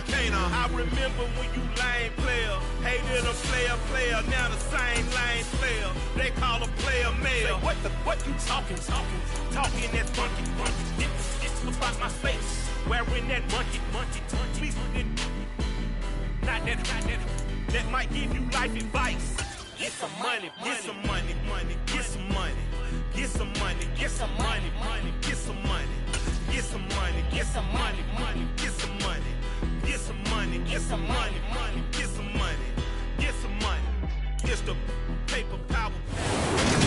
can't I? I remember when you lame player, hated a player, now the same lame player. They call a player mayor. What you talking that funky, it's about my face. Wearing that monkey, please, not that might give you life advice. Get some money, get some money, get some money, get some money, get some money, get some money, get some money, get some money, get some money, get some money, get some money, get some money, get some money. It's the paper power.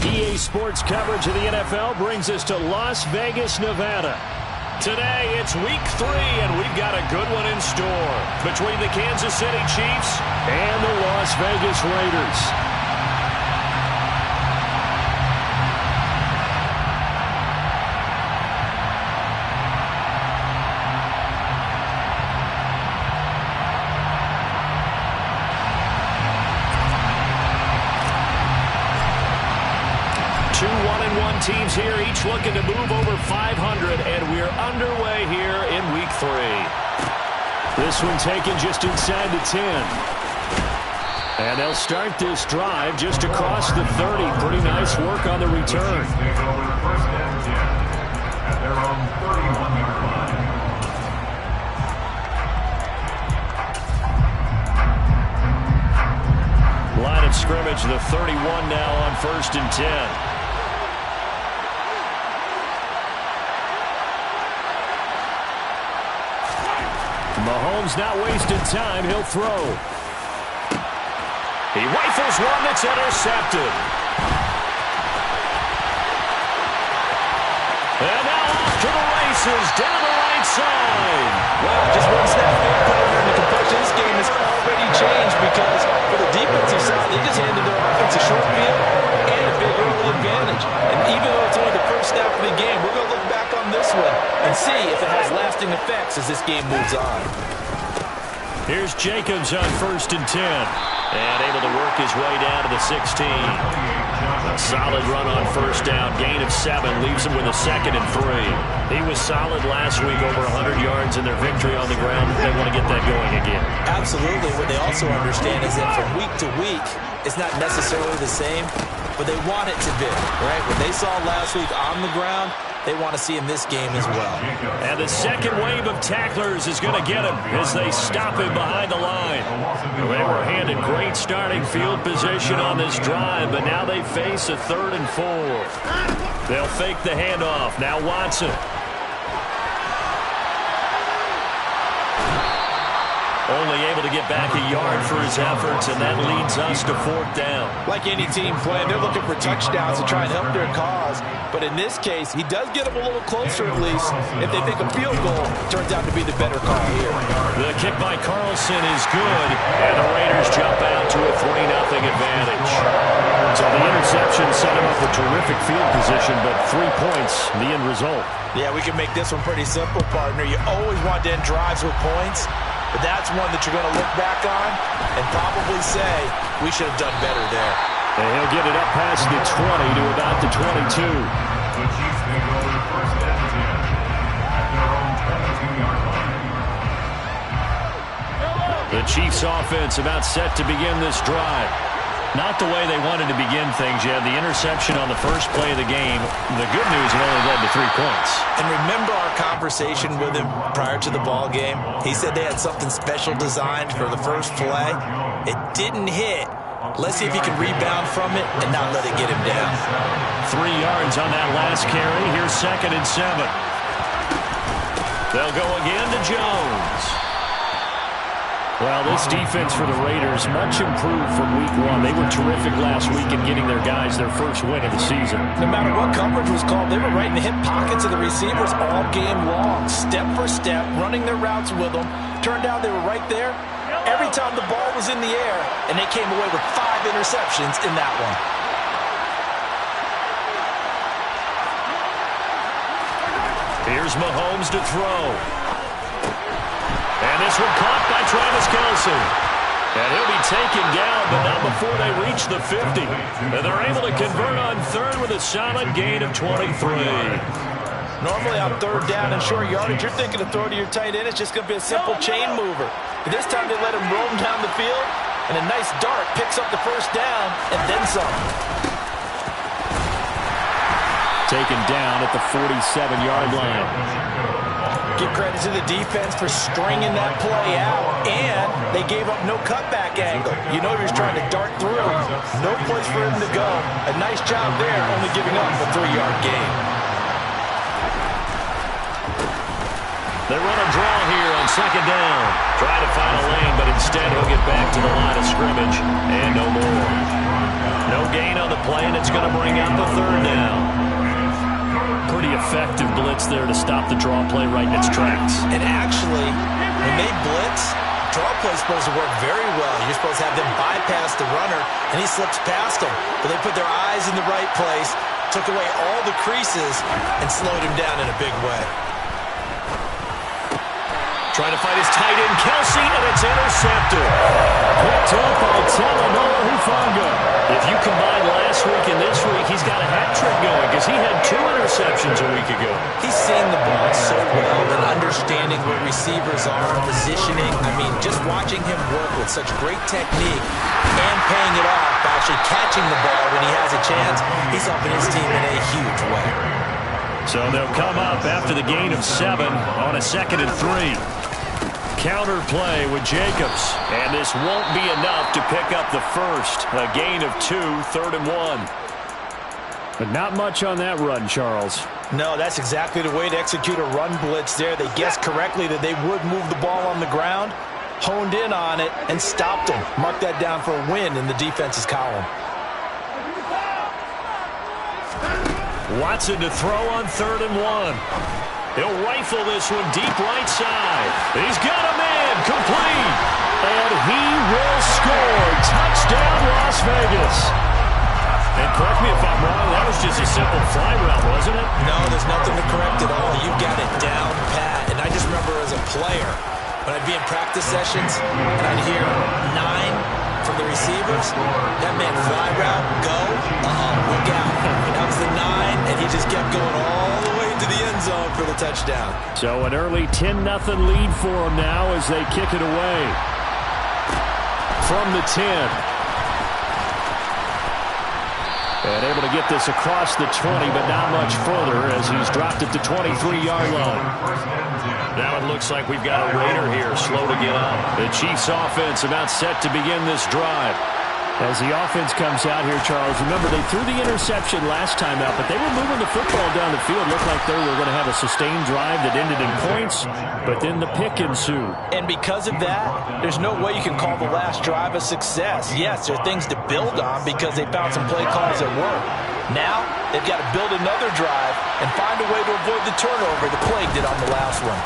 EA Sports coverage of the NFL brings us to Las Vegas, Nevada. Today, it's week 3, and we've got a good one in store between the Kansas City Chiefs and the Las Vegas Raiders. 1-1 teams here, each looking to move over 500, and we're underway here in week 3. This one taken just inside the 10. And they'll start this drive just across the 30. Pretty nice work on the return. Line of scrimmage, the 31 now on 1st and 10. Mahomes not wasting time. He'll throw. He rifles one that's intercepted. And now off to the races down the right side. Well, just one snap there, partner, and the complexion of this game has already changed because for the defensive side, they just handed their offense a short field and a big early advantage. And even though it's only the first snap of the game, we're going to look back on this one and see if it has lasting effects as this game moves on. Here's Jacobs on 1st and 10. And able to work his way down to the 16. A solid run on 1st down. Gain of 7 leaves him with a 2nd and 3. He was solid last week, over 100 yards in their victory on the ground. They want to get that going again. Absolutely. What they also understand is that from week to week, it's not necessarily the same, but they want it to be, right? What they saw last week on the ground, they want to see in this game as well. And the second wave of tacklers is going to get him as they stop him behind the line. They were handed great starting field position on this drive, but now they face a 3rd and 4. They'll fake the handoff. Now Watson. Only able to get back a yard for his efforts, and that leads us to 4th down. Like any team playing, they're looking for touchdowns to try and help their cause. But in this case, he does get them a little closer at least. If they think a field goal turns out to be the better call here. The kick by Carlson is good, and the Raiders jump out to a 3-0 advantage. So the interception set him up with terrific field position, but 3 points, the end result. Yeah, we can make this one pretty simple, partner. You always want to end drives with points. But that's one that you're going to look back on and probably say, we should have done better there. And he'll get it up past the 20 to about the 22. The Chiefs offense about set to begin this drive. Not the way they wanted to begin things. You had the interception on the first play of the game. The good news, it only led to 3 points. And remember our conversation with him prior to the ball game? He said they had something special designed for the first play. It didn't hit. Let's see if he can rebound from it and not let it get him down. 3 yards on that last carry. Here's 2nd and 7. They'll go again to Jones. Well, this defense for the Raiders, much improved from week 1. They were terrific last week in getting their guys their first win of the season. No matter what coverage was called, they were right in the hip pockets of the receivers all game long, step for step, running their routes with them. Turned out they were right there every time the ball was in the air, and they came away with 5 interceptions in that one. Here's Mahomes to throw. And this one caught by Travis Kelce. And he'll be taken down, but not before they reach the 50. And they're able to convert on 3rd with a solid gain of 23. Normally on third down and short yardage, you're thinking to throw to your tight end. It's just going to be a simple chain mover. But this time they let him roam down the field, and a nice dart picks up the first down and then some. Taken down at the 47-yard line. Give credit to the defense for stringing that play out, and they gave up no cutback angle. You know he was trying to dart through. No place for him to go. A nice job there, only giving up a 3-yard gain. They run a draw here on second down. Try to find a lane, but instead he'll get back to the line of scrimmage. And no more. No gain on the play, and it's going to bring up a third down. Pretty effective blitz there to stop the draw play right in its tracks. And actually, when they blitz, draw play is supposed to work very well. You're supposed to have them bypass the runner, and he slips past them. But they put their eyes in the right place, took away all the creases, and slowed him down in a big way. Trying to fight his tight end, Kelsey, and it's intercepted. Picked up by Talanoa Hufanga. If you combine last week and this week, he's got a hat trick going because he had 2 interceptions a week ago. He's seeing the ball so well and understanding where receivers are, positioning. I mean, just watching him work with such great technique and paying it off by actually catching the ball when he has a chance, he's helping his team in a huge way. So they'll come up after the gain of 7 on a 2nd and 3. Counter play with Jacobs, and this won't be enough to pick up the first. A gain of 2, 3rd and 1. But not much on that run, Charles. No, that's exactly the way to execute a run blitz there. They guessed correctly that they would move the ball on the ground, honed in on it, and stopped them. Mark that down for a win in the defense's column. Watson to throw on 3rd and 1. He'll rifle this one deep right side. He's got a man complete. And he will score. Touchdown, Las Vegas. And correct me if I'm wrong, that was just a simple fly route, wasn't it? No, there's nothing to correct at all. You got it down pat. And I just remember as a player, when I'd be in practice sessions, and I'd hear 9 from the receivers, that meant fly route, go, look out. That was the 9, and he just kept going all the way to the end zone for the touchdown. So an early 10-0 lead for them now as they kick it away. From the 10. And able to get this across the 20, but not much further as he's dropped it to 23-yard line. Now it looks like we've got a Raider here, slow to get up. The Chiefs offense about set to begin this drive. As the offense comes out here, Charles, remember they threw the interception last time out, but they were moving the football down the field. Looked like they were going to have a sustained drive that ended in points, but then the pick ensued. And because of that, there's no way you can call the last drive a success. Yes, there are things to build on because they found some play calls that work. Now, they've got to build another drive and find a way to avoid the turnover the play did on the last one.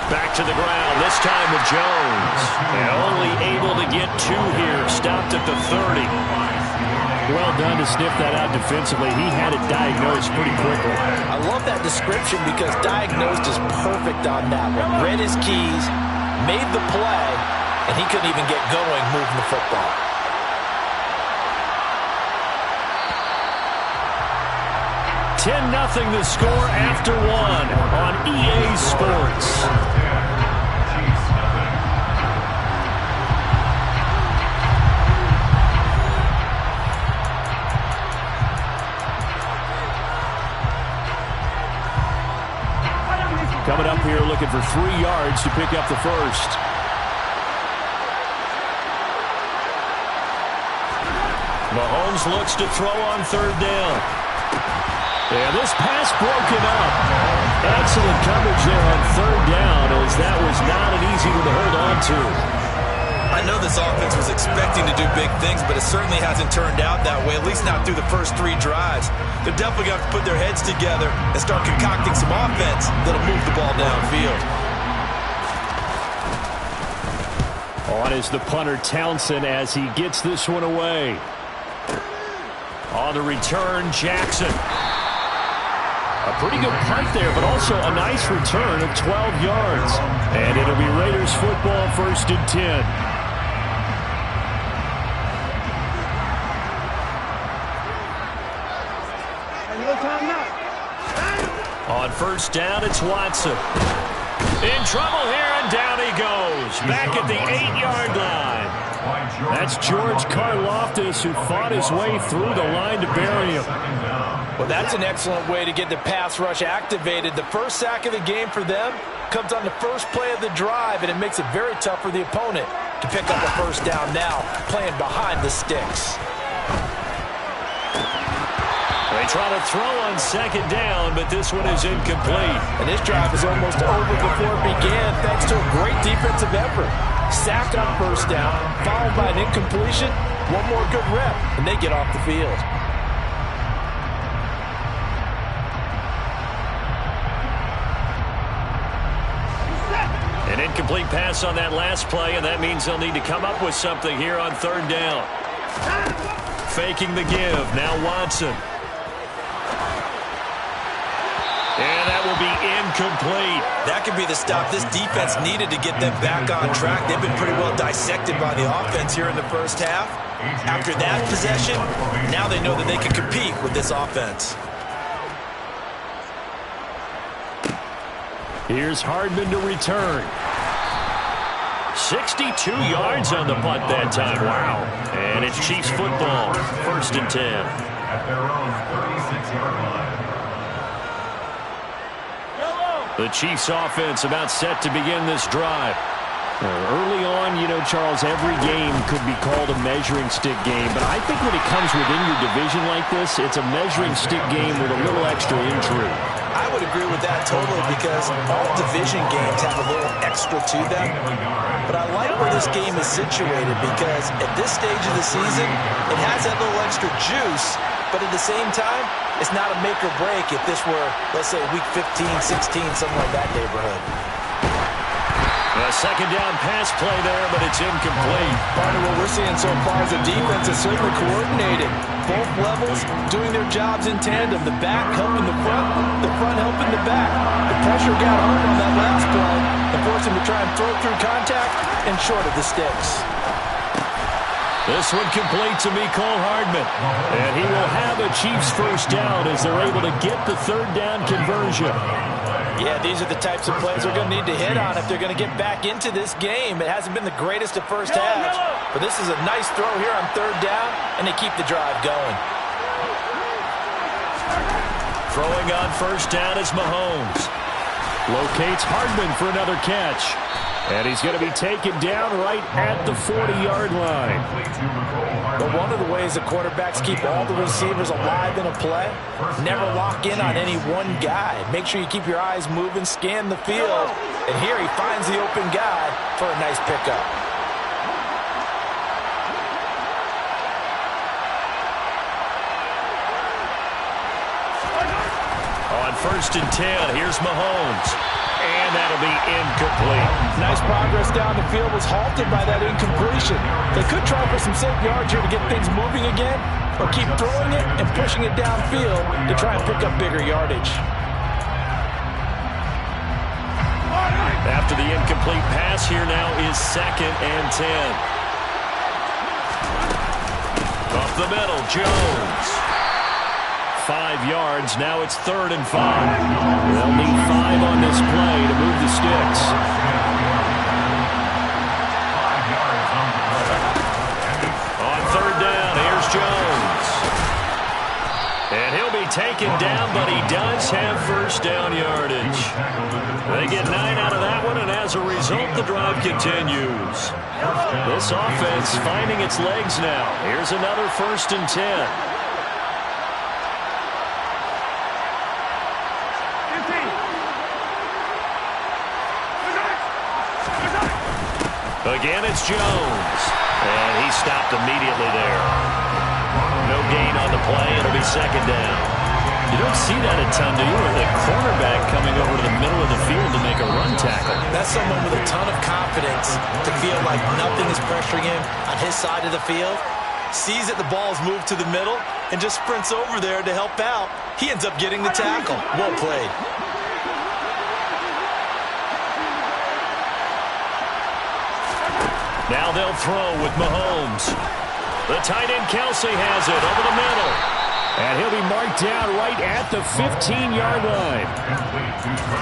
Back to the ground, this time with Jones. And only able to get 2 here, stopped at the 30. Well done to sniff that out defensively. He had it diagnosed pretty quickly. I love that description because diagnosed is perfect on that one. Read his keys, made the play, and he couldn't even get going moving the football. $10-0 the score after 1 on EA Sports. Coming up here looking for 3 yards to pick up the first. Mahomes looks to throw on 3rd down. Yeah, this pass broken up. Excellent coverage there on 3rd down as that was not an easy one to hold on to. I know this offense was expecting to do big things, but it certainly hasn't turned out that way, at least not through the first 3 drives. They're definitely going to put their heads together and start concocting some offense that'll move the ball downfield. On is the punter Townsend as he gets this one away. On the return, Jackson. A pretty good punt there, but also a nice return of 12 yards. And it'll be Raiders football, 1st and 10. On first down, it's Watson. In trouble here, and down he goes. Back at the 8-yard line. That's George Karlaftis, who fought his way through the line to bury him. Well, that's an excellent way to get the pass rush activated. The first sack of the game for them comes on the first play of the drive, and it makes it very tough for the opponent to pick up a first down now, playing behind the sticks. They try to throw on second down, but this one is incomplete. And this drive is almost over before it began, thanks to a great defensive effort. Sack on first down, followed by an incompletion, one more good rep, and they get off the field. An incomplete pass on that last play, and that means they'll need to come up with something here on third down. Faking the give, now Watson. And that will be incomplete. That could be the stop this defense needed to get them back on track. They've been pretty well dissected by the offense here in the first half. After that possession, now they know that they can compete with this offense. Here's Hardman to return. 62 yards on the punt that time. Wow. And it's Chiefs football. First and 10. At their own 36-yard line. The Chiefs offense about set to begin this drive. Early on, you know, Charles, every game could be called a measuring stick game. But I think when it comes within your division like this, it's a measuring stick game with a little extra intrigue. I would agree with that totally because all division games have a little extra to them. But I like where this game is situated because at this stage of the season, it has that little extra juice. But at the same time, it's not a make or break if this were, let's say, week 15, 16, something like that neighborhood. A second down pass play there, but it's incomplete. Partner, what we're seeing so far is the defense is certainly coordinated. Both levels doing their jobs in tandem. The back helping the front helping the back. The pressure got home on that last play and forced him to try and throw through contact and short of the sticks. This one complete to Mecole Hardman. And he will have a Chiefs first down as they're able to get the third down conversion. Yeah, these are the types of plays they're going to need to hit on if they're going to get back into this game. It hasn't been the greatest of first halves, but this is a nice throw here on third down, and they keep the drive going. Throwing on first down is Mahomes. Locates Hardman for another catch. And he's going to be taken down right at the 40-yard line. But one of the ways the quarterbacks keep all the receivers alive in a play, never lock in on any one guy. Make sure you keep your eyes moving, scan the field. And here he finds the open guy for a nice pickup. On first and 10, here's Mahomes. And that'll be incomplete. Nice progress down the field was halted by that incompletion. They could try for some safe yards here to get things moving again, or keep throwing it and pushing it downfield to try and pick up bigger yardage. After the incomplete pass, here now is second and 10. Up the middle, Jones. 5 yards, now it's third and 5. They'll need 5 on this play to move the sticks. On third down, here's Jones. And he'll be taken down, but he does have first down yardage. They get 9 out of that one, and as a result, the drive continues. This offense finding its legs now. Here's another first and 10. Again, it's Jones. And he stopped immediately there. No gain on the play. It'll be second down. You don't see that a ton, do you? Or the cornerback coming over to the middle of the field to make a run tackle. That's someone with a ton of confidence to feel like nothing is pressuring him on his side of the field. Sees that the ball's moved to the middle and just sprints over there to help out. He ends up getting the tackle. Well played. Now they'll throw with Mahomes. The tight end Kelsey has it over the middle. And he'll be marked down right at the 15-yard line.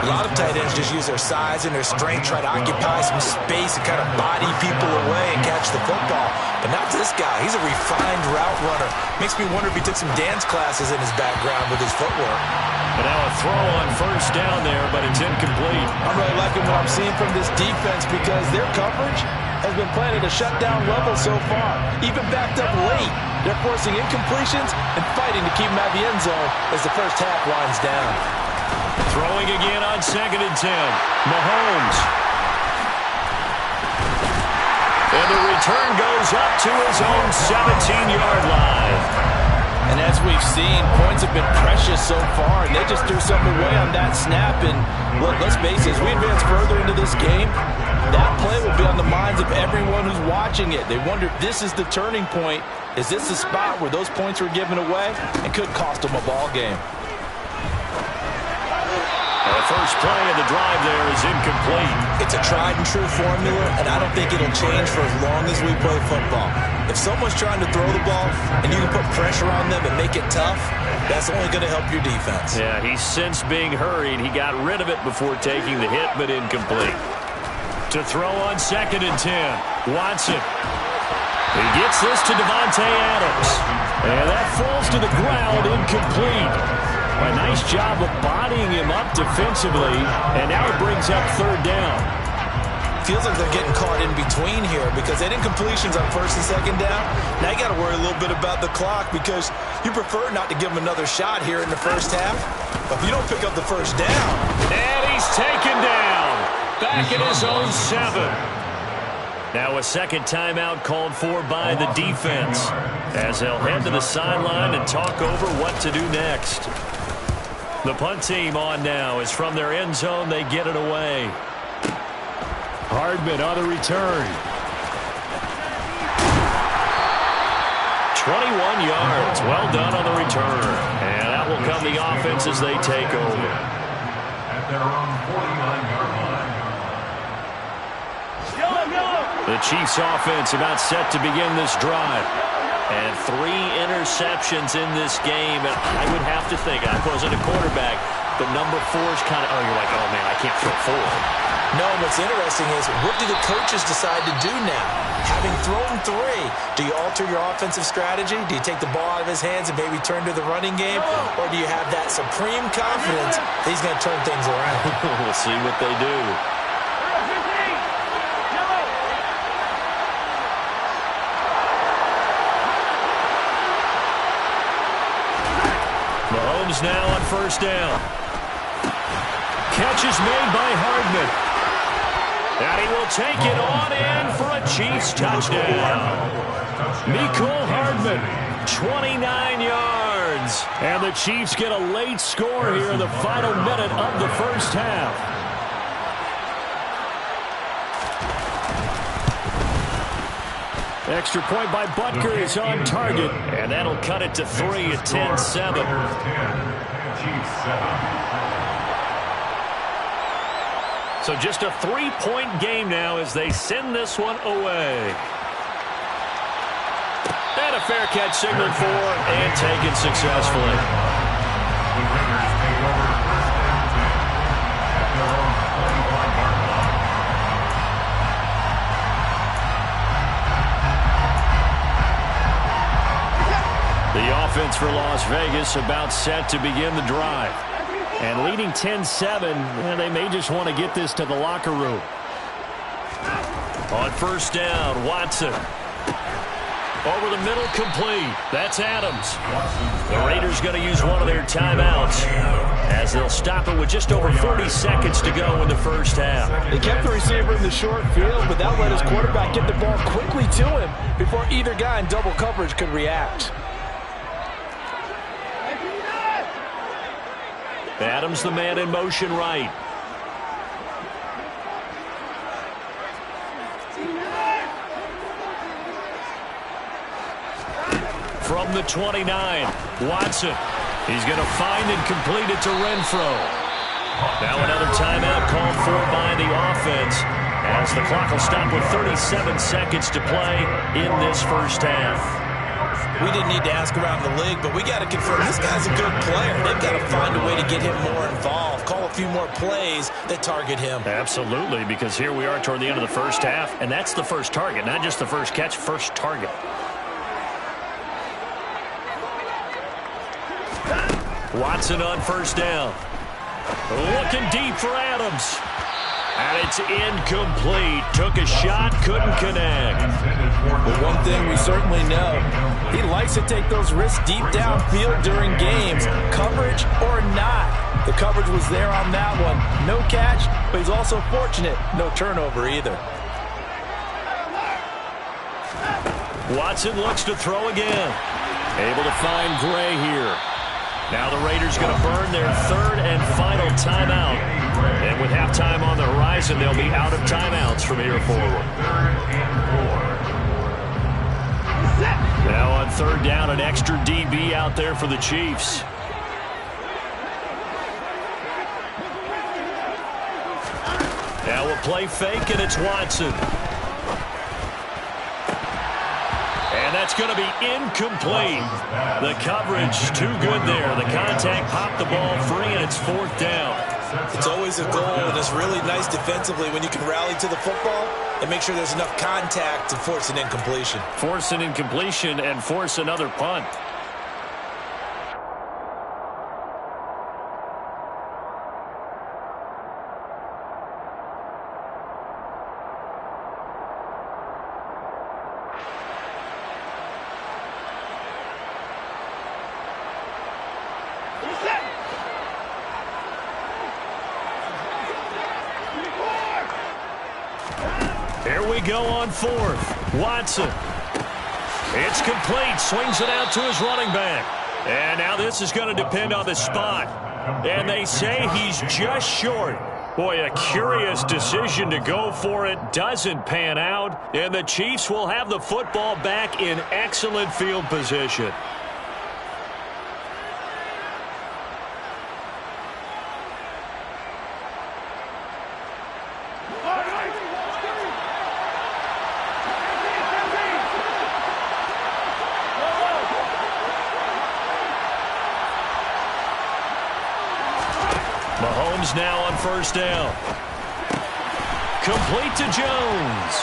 A lot of tight ends just use their size and their strength, try to occupy some space and kind of body people away and catch the football. But not this guy. He's a refined route runner. Makes me wonder if he took some dance classes in his background with his footwork. And now a throw on first down there, but it's incomplete. I'm really liking what I'm seeing from this defense because their coverage has been playing at a shutdown level so far. Even backed up late, they're forcing incompletions and fighting to keep them out of the end zone as the first half winds down. Throwing again on 2nd and 10. Mahomes. And the return goes up to his own 17-yard line. And as we've seen, points have been precious so far, and they just threw something away on that snap. And look, let's face it, as we advance further into this game, that play will be on the minds of everyone who's watching it. They wonder if this is the turning point. Is this the spot where those points were given away and could cost them a ball game? The first play of the drive there is incomplete. It's a tried-and-true formula, and I don't think it'll change for as long as we play football. If someone's trying to throw the ball and you can put pressure on them and make it tough, that's only going to help your defense. Yeah, he's since being hurried. He got rid of it before taking the hit, but incomplete. To throw on 2nd and 10. Watson. He gets this to Davante Adams. And that falls to the ground, incomplete. A nice job of bodying him up defensively, and now it brings up 3rd down. Feels like they're getting caught in between here because they had incompletions on 1st and 2nd down. Now you got to worry a little bit about the clock because you prefer not to give them another shot here in the first half. But if you don't pick up the first down. And he's taken down. Back at his own 7. Now a second timeout called for by the defense as they'll head to the sideline and talk over what to do next. The punt team on now is from their end zone. They get it away. Hardman on the return. 21 yards. Well done on the return. And that will come the offense as they take over. At their own 49-yard line. The Chiefs offense about set to begin this drive. And 3 interceptions in this game. And I would have to think, I wasn't a quarterback, but number 4 is kind of, you're like, oh, man, I can't throw 4. No, what's interesting is, what do the coaches decide to do now? Having thrown 3, do you alter your offensive strategy? Do you take the ball out of his hands and maybe turn to the running game? Or do you have that supreme confidence that he's going to turn things around? We'll see what they do. Mahomes now on 1st down. Catch is made by Hardman. And he will take it on in for a Chiefs touchdown. Mecole Hardman, 29 yards. And the Chiefs get a late score here in the final minute of the first half. Extra point by Butker is on target. And that'll cut it to 3 at 10-7. So just a 3-point game now as they send this one away. And a fair catch signaled for and taken successfully. The offense for Las Vegas about set to begin the drive. And leading 10-7, and they may just want to get this to the locker room. On 1st down, Watson. Over the middle, complete. That's Adams. The Raiders going to use one of their timeouts as they'll stop it with just over 40 seconds to go in the first half. They kept the receiver in the short field, but that let his quarterback get the ball quickly to him before either guy in double coverage could react. Adams, the man in motion right. From the 29, Watson. He's going to find and complete it to Renfro. Now another timeout called for by the offense as the clock will stop with 37 seconds to play in this first half. We didn't need to ask around the league, but we got to confirm this guy's a good player. They've got to find a way to get him more involved, call a few more plays that target him. Absolutely, because here we are toward the end of the first half, and that's the first target, not just the first catch, first target. Watson on first down. Looking deep for Adams. And it's incomplete. Took a shot, couldn't connect. But one thing we certainly know, he likes to take those risks deep downfield during games, coverage or not. The coverage was there on that one. No catch, but he's also fortunate. No turnover either. Watson looks to throw again. Able to find Gray here. Now the Raiders going to burn their third and final timeout. And with halftime on the horizon, they'll be out of timeouts from here forward. Now on third down, an extra DB out there for the Chiefs. Now a play fake, and it's Watson. And that's going to be incomplete. The coverage too good there. The contact popped the ball free, and it's fourth down. It's always a goal, and it's really nice defensively when you can rally to the football and make sure there's enough contact to force an incompletion. Force an incompletion and force another punt. Here we go on fourth. Watson. It's complete. Swings it out to his running back. And now this is going to depend on the spot. And they say he's just short. Boy, a curious decision to go for it. Doesn't pan out. And the Chiefs will have the football back in excellent field position. Mahomes now on first down. Complete to Jones.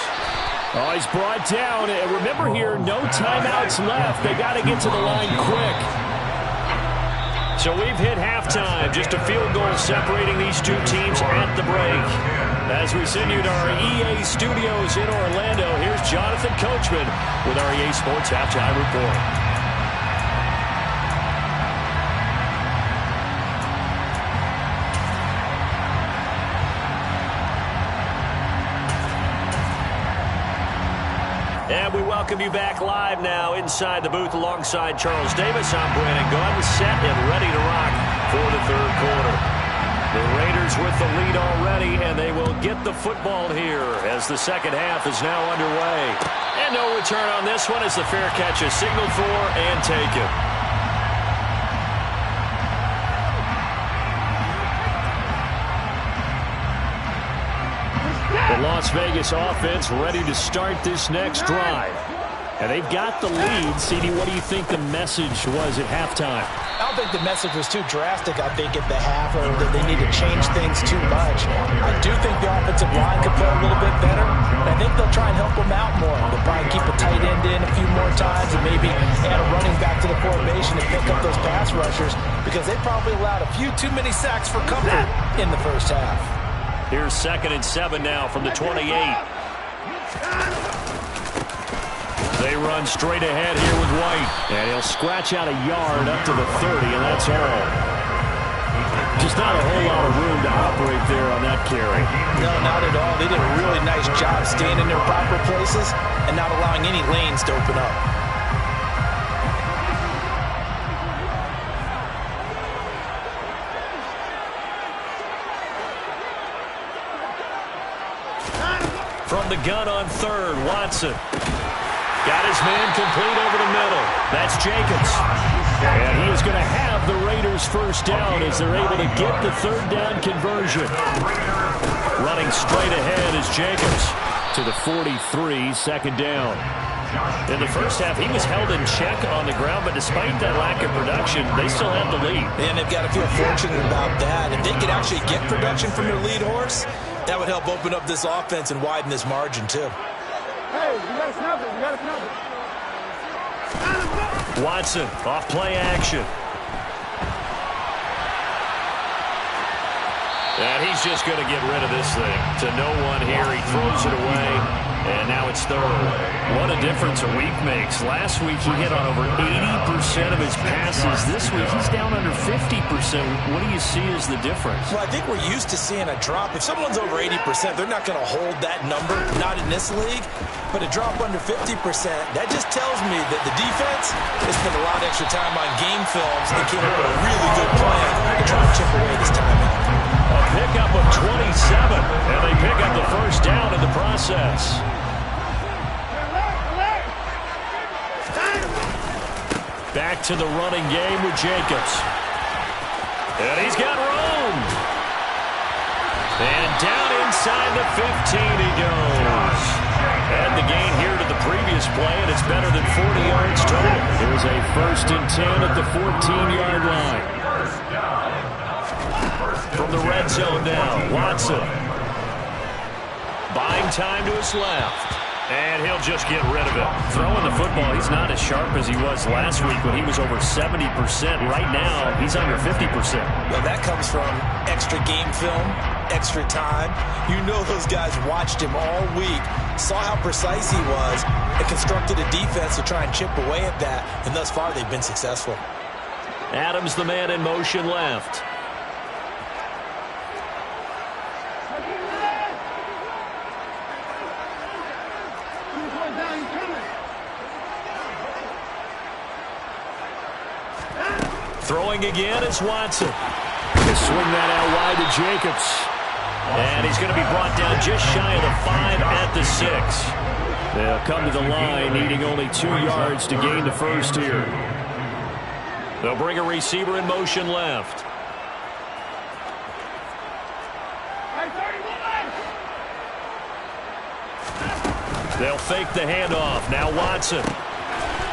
Oh, he's brought down. Remember here, no timeouts left. They got to get to the line quick. So we've hit halftime. Just a field goal separating these two teams at the break. As we send you to our EA studios in Orlando, here's Jonathan Coachman with our EA Sports Halftime Report. And we welcome you back live now inside the booth alongside Charles Davis. I'm Brandon Gunn, set and ready to rock for the third quarter. The Raiders with the lead already, and they will get the football here as the second half is now underway. And no return on this one as the fair catch is signaled for and taken. The Las Vegas offense ready to start this next drive. And they've got the lead. CD, what do you think the message was at halftime? I don't think the message was too drastic, I think, at the half, or that they need to change things too much. I do think the offensive line could play a little bit better, and I think they'll try and help them out more. They'll probably keep a tight end in a few more times and maybe add a running back to the formation and pick up those pass rushers, because they probably allowed a few too many sacks for comfort in the first half. Here's 2nd and 7 now from the 28. They run straight ahead here with White. And he'll scratch out a yard up to the 30, and that's all. Just not a whole lot of room to operate there on that carry. No, not at all. They did a really nice job staying in their proper places and not allowing any lanes to open up. From the gun on third, Watson. Got his man complete over the middle. That's Jacobs. And he is going to have the Raiders first down as they're able to get the third down conversion. Running straight ahead is Jacobs to the 43, second down. In the first half, he was held in check on the ground, but despite that lack of production, they still have the lead. And they've got to feel fortunate about that. If they could actually get production from their lead horse, that would help open up this offense and widen this margin, too. Hey, you got to snap it. You got to snap it. Watson, off play action. And he's just going to get rid of this thing. To no one here. He throws it away. And now it's third. What a difference a week makes. Last week he hit on over 80% of his passes. This week he's down under 50%. What do you see as the difference? Well, I think we're used to seeing a drop. If someone's over 80%, they're not going to hold that number. Not in this league. But a drop under 50%, that just tells me that the defense has spent a lot of extra time on game films and came up with a really good plan to try to chip away this timing. A pickup of 27, and they pick up the first down in the process. Back to the running game with Jacobs. And he's got room. And down inside the 15 he goes. And the gain here to the previous play, and it's better than 40 yards total. Here's a 1st and 10 at the 14-yard line. From the red zone now, Watson. Buying time to his left. And he'll just get rid of it. Throwing the football, he's not as sharp as he was last week when he was over 70%. Right now, he's under 50%. Well, that comes from extra game film, extra time. You know those guys watched him all week, saw how precise he was, and constructed a defense to try and chip away at that. And thus far, they've been successful. Adams, the man in motion left. Throwing again is Watson. They swing that out wide to Jacobs. And he's going to be brought down just shy of the 5 at the 6. They'll come to the line, needing only 2 yards to gain the first here. They'll bring a receiver in motion left. They'll fake the handoff. Now Watson.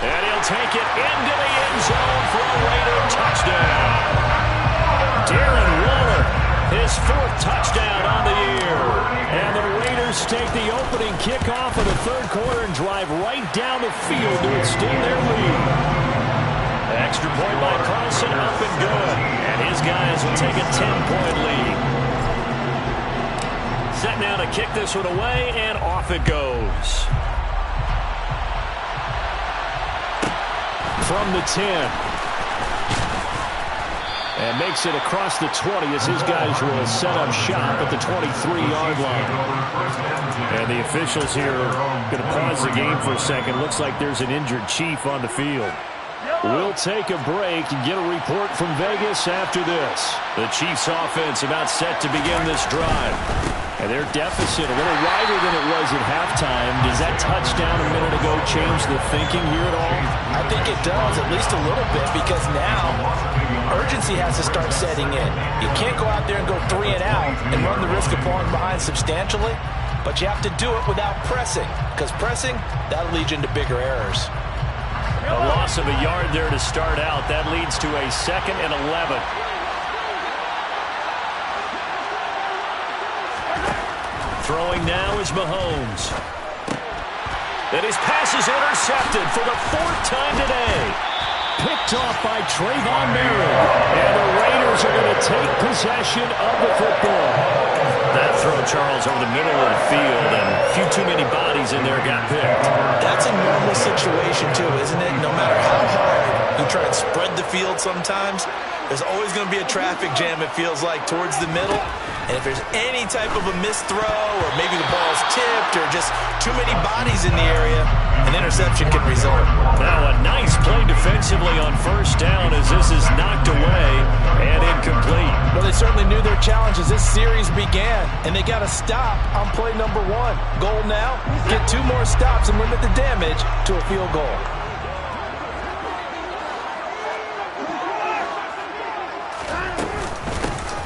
And he'll take it into the end zone for a Raider touchdown. Darren Waller, his 4th touchdown on the year. And the Raiders take the opening kickoff of the 3rd quarter and drive right down the field to extend their lead. Extra point by Carlson, up and good. And his guys will take a 10-point lead. Set now to kick this one away, and off it goes. From the 10. And makes it across the 20 as his guys will set up shop at the 23-yard line. And the officials here are going to pause the game for a second. Looks like there's an injured Chief on the field. We'll take a break and get a report from Vegas after this. The Chiefs' offense about set to begin this drive. And their deficit a little wider than it was at halftime. Does that touchdown a minute ago change the thinking here at all? I think it does, at least a little bit, because now urgency has to start setting in. You can't go out there and go 3 and out and run the risk of falling behind substantially, but you have to do it without pressing, because pressing, that'll lead you into bigger errors. A loss of a yard there to start out. That leads to a 2nd and 11. Throwing now is Mahomes. And his pass is intercepted for the 4th time today. Picked off by Trayvon Merritt. And the Raiders are going to take possession of the football. That throw, Charles, over the middle of the field, and a few too many bodies in there got picked. That's a normal situation, too, isn't it? No matter how hard you try and spread the field sometimes, there's always going to be a traffic jam, it feels like, towards the middle. And if there's any type of a missed throw, or maybe the ball's tipped, or just too many bodies in the area, an interception can result. Now a nice play defensively on 1st down as this is knocked away and incomplete. Well, they certainly knew their challenge as this series began, and they got to stop on play number 1. Goal now, get 2 more stops and limit the damage to a field goal.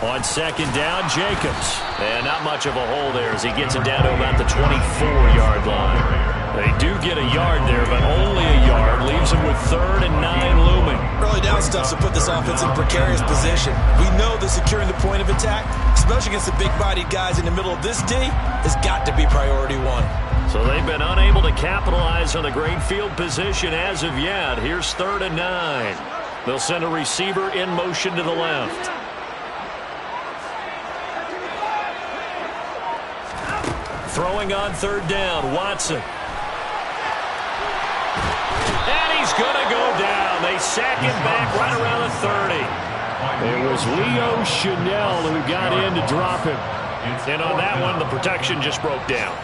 On 2nd down, Jacobs. And not much of a hole there as he gets it down to about the 24-yard line. They do get a yard there, but wants to put this offense in a precarious position. We know that securing the point of attack, especially against the big-bodied guys in the middle of this D, has got to be priority one. So they've been unable to capitalize on the great field position as of yet. Here's 3rd and 9. They'll send a receiver in motion to the left. Throwing on 3rd down, Watson. And he's going to go down. They sack him back right around the 30. It was Leo Chanel who got in to drop him. And on that one, the protection just broke down.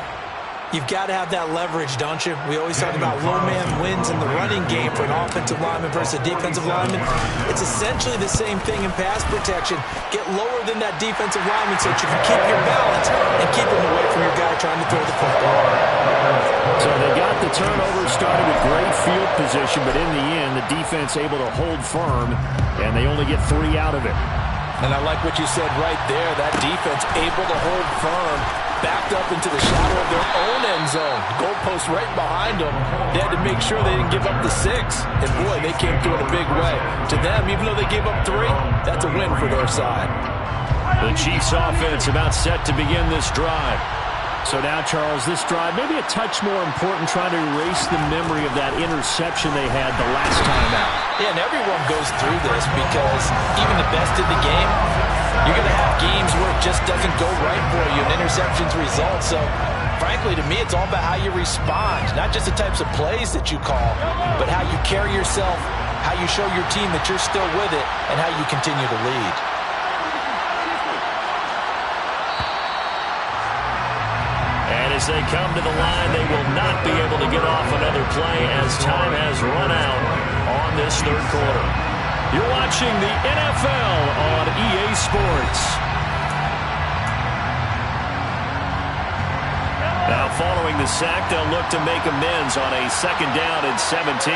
You've got to have that leverage, don't you? We always talk about low man wins in the running game for an offensive lineman versus a defensive lineman. It's essentially the same thing in pass protection. Get lower than that defensive lineman so that you can keep your balance and keep him away from your guy trying to throw the football. So they got the turnover started with great field position, but in the end, the defense able to hold firm, and they only get 3 out of it. And I like what you said right there. That defense able to hold firm, backed up into the shadow of their own end zone. Goalpost right behind them. They had to make sure they didn't give up the 6. And, boy, they came through in a big way. To them, even though they gave up 3, that's a win for their side. The Chiefs offense about set to begin this drive. So now, Charles, this drive maybe a touch more important, trying to erase the memory of that interception they had the last time out. Yeah, and everyone goes through this because even the best in the game, you're going to have games where it just doesn't go right for you and interceptions result. So, frankly, to me, it's all about how you respond, not just the types of plays that you call, but how you carry yourself, how you show your team that you're still with it, and how you continue to lead. And as they come to the line, they will not be able to get off another play as time has run out on this 3rd quarter. You're watching the NFL on EA Sports. Now, following the sack, they'll look to make amends on a 2nd down and 17.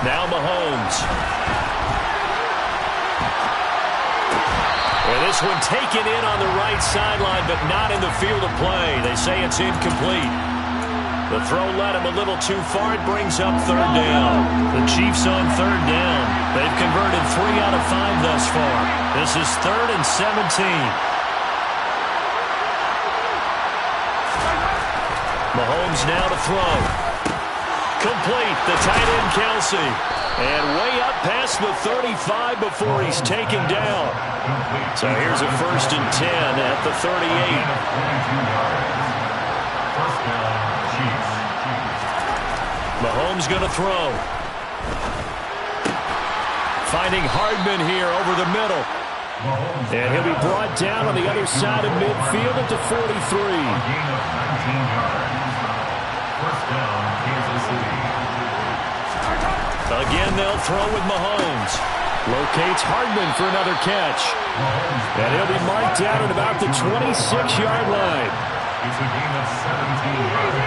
Now Mahomes. And this one taken in on the right sideline, but not in the field of play. They say it's incomplete. The throw led him a little too far. It brings up 3rd down. The Chiefs on 3rd down. They've converted 3 out of 5 thus far. This is 3rd and 17. Mahomes now to throw. Complete. The tight end, Kelsey. And way up past the 35 before he's taken down. So here's a 1st and 10 at the 38. Mahomes going to throw. Finding Hardman here over the middle. And he'll be brought down on the other side of midfield at the 43. Again, they'll throw with Mahomes. Locates Hardman for another catch. And he'll be marked down at about the 26-yard line. It's a game of 17 yards.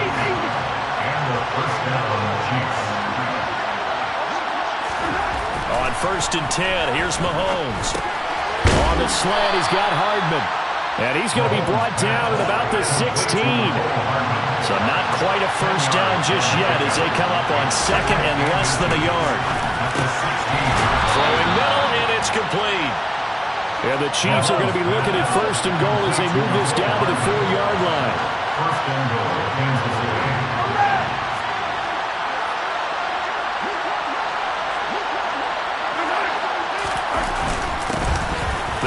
And the 1st down on the Chiefs. On 1st and 10, here's Mahomes. On the slant, he's got Hardman. And he's going to be brought down at about the 16. So not quite a 1st down just yet as they come up on 2nd and less than a yard. Throwing middle, and it's complete. And the Chiefs are going to be looking at 1st and goal as they move this down to the 4-yard line. 1st and goal, Kansas City.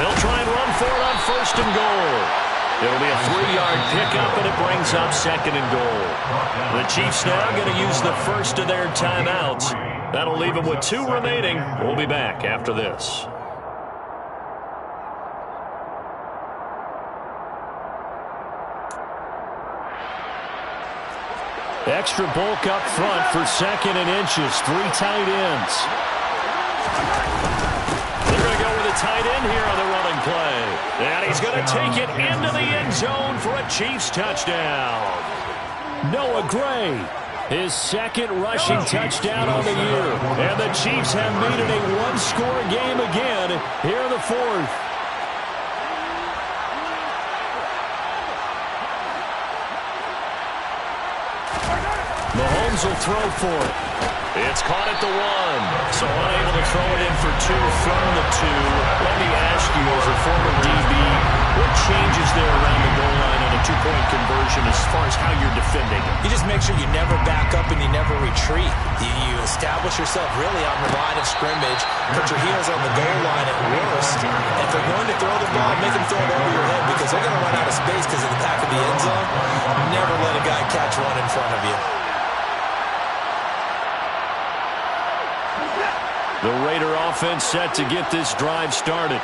They'll try and run for it on 1st and goal. It'll be a 3-yard pickup, and it brings up 2nd and goal. The Chiefs now going to use the first of their timeouts. That'll leave them with 2 remaining. We'll be back after this. Extra bulk up front for 2nd and inches. 3 tight ends. They're going to go with a tight end here on the running play. And he's going to take it into the end zone for a Chiefs touchdown. Noah Gray, his 2nd rushing touchdown on the year. And the Chiefs have made it a 1-score game again here in the 4th. Jacobs will throw for it. It's caught at the 1. So unable to throw it in for 2 from the 2. Let me ask you, as a former DB, what changes there around the goal line on a 2-point conversion as far as how you're defending? You just make sure you never back up and you never retreat. You establish yourself really on the line of scrimmage, put your heels on the goal line at worst. And if they're going to throw the ball, make them throw it over your head because they're going to run out of space because of the back of the end zone. Never let a guy catch one in front of you. The Raider offense set to get this drive started.